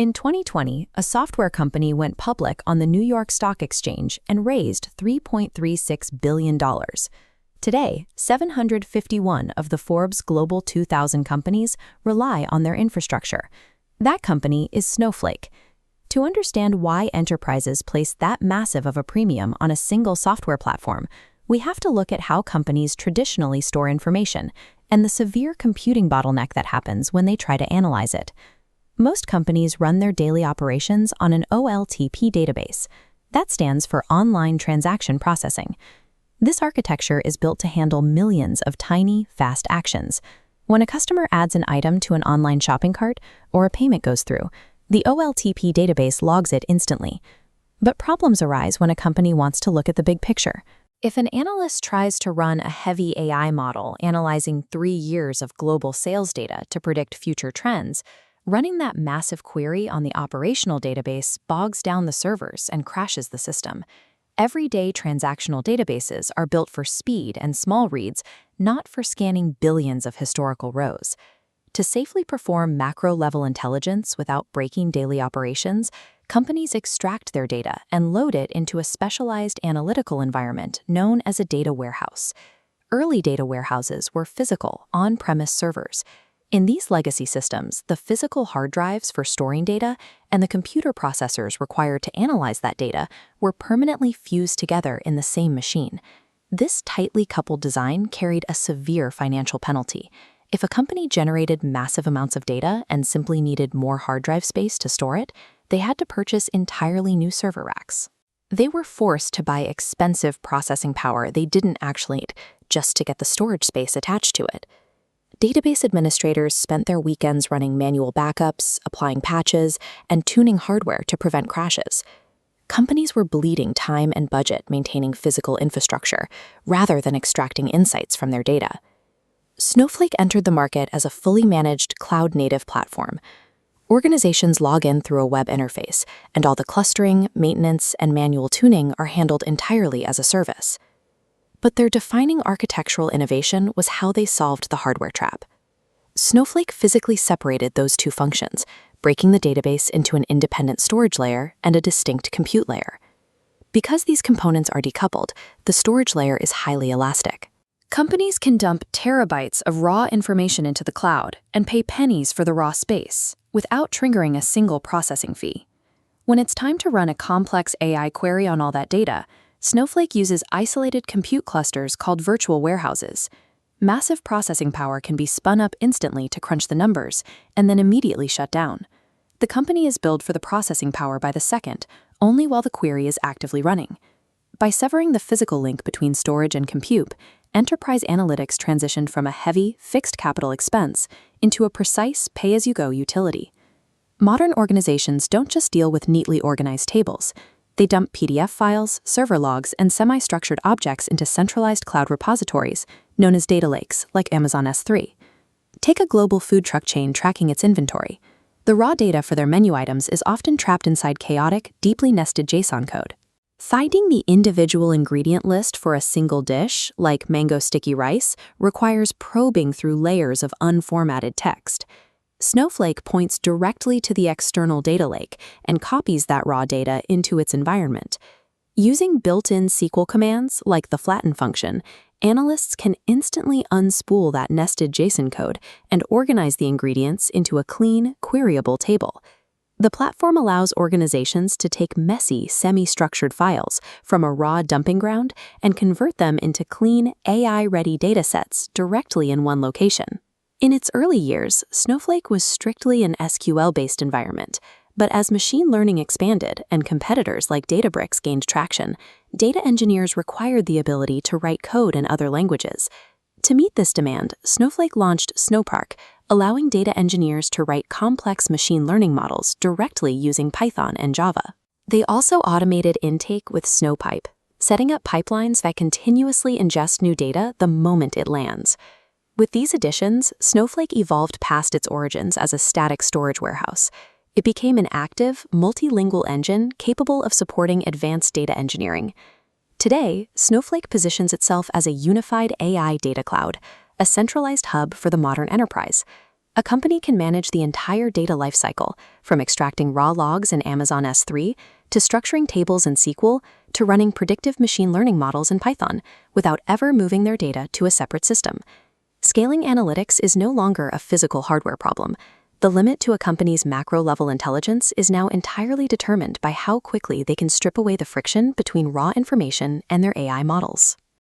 In 2020, a software company went public on the New York Stock Exchange and raised $3.36 billion. Today, 751 of the Forbes Global 2000 companies rely on their infrastructure. That company is Snowflake. To understand why enterprises place that massive of a premium on a single software platform, we have to look at how companies traditionally store information and the severe computing bottleneck that happens when they try to analyze it. Most companies run their daily operations on an OLTP database. That stands for Online Transaction Processing. This architecture is built to handle millions of tiny, fast actions. When a customer adds an item to an online shopping cart or a payment goes through, the OLTP database logs it instantly. But problems arise when a company wants to look at the big picture. If an analyst tries to run a heavy AI model analyzing 3 years of global sales data to predict future trends, running that massive query on the operational database bogs down the servers and crashes the system. Everyday transactional databases are built for speed and small reads, not for scanning billions of historical rows. To safely perform macro-level intelligence without breaking daily operations, companies extract their data and load it into a specialized analytical environment known as a data warehouse. Early data warehouses were physical, on-premise servers. In these legacy systems, the physical hard drives for storing data and the computer processors required to analyze that data were permanently fused together in the same machine. This tightly coupled design carried a severe financial penalty. If a company generated massive amounts of data and simply needed more hard drive space to store it, they had to purchase entirely new server racks. They were forced to buy expensive processing power they didn't actually need just to get the storage space attached to it. Database administrators spent their weekends running manual backups, applying patches, and tuning hardware to prevent crashes. Companies were bleeding time and budget maintaining physical infrastructure rather than extracting insights from their data. Snowflake entered the market as a fully managed cloud-native platform. Organizations log in through a web interface, and all the clustering, maintenance, and manual tuning are handled entirely as a service. But their defining architectural innovation was how they solved the hardware trap. Snowflake physically separated those two functions, breaking the database into an independent storage layer and a distinct compute layer. Because these components are decoupled, the storage layer is highly elastic. Companies can dump terabytes of raw information into the cloud and pay pennies for the raw space without triggering a single processing fee. When it's time to run a complex AI query on all that data, Snowflake uses isolated compute clusters called virtual warehouses. Massive processing power can be spun up instantly to crunch the numbers and then immediately shut down. The company is billed for the processing power by the second, only while the query is actively running. By severing the physical link between storage and compute, enterprise analytics transitioned from a heavy, fixed capital expense into a precise pay-as-you-go utility. Modern organizations don't just deal with neatly organized tables. They dump PDF files, server logs, and semi-structured objects into centralized cloud repositories, known as data lakes, like Amazon S3. Take a global food truck chain tracking its inventory. The raw data for their menu items is often trapped inside chaotic, deeply nested JSON code. Finding the individual ingredient list for a single dish, like mango sticky rice, requires probing through layers of unformatted text. Snowflake points directly to the external data lake and copies that raw data into its environment. Using built-in SQL commands, like the flatten function, analysts can instantly unspool that nested JSON code and organize the ingredients into a clean, queryable table. The platform allows organizations to take messy, semi-structured files from a raw dumping ground and convert them into clean, AI-ready datasets directly in one location. In its early years, Snowflake was strictly an SQL-based environment, but as machine learning expanded and competitors like Databricks gained traction, data engineers required the ability to write code in other languages. To meet this demand, Snowflake launched Snowpark, allowing data engineers to write complex machine learning models directly using Python and Java. They also automated intake with Snowpipe, setting up pipelines that continuously ingest new data the moment it lands. With these additions, Snowflake evolved past its origins as a static storage warehouse. It became an active, multilingual engine capable of supporting advanced data engineering. Today, Snowflake positions itself as a unified AI data cloud, a centralized hub for the modern enterprise. A company can manage the entire data lifecycle, from extracting raw logs in Amazon S3 to structuring tables in SQL to running predictive machine learning models in Python, without ever moving their data to a separate system. Scaling analytics is no longer a physical hardware problem. The limit to a company's macro-level intelligence is now entirely determined by how quickly they can strip away the friction between raw information and their AI models.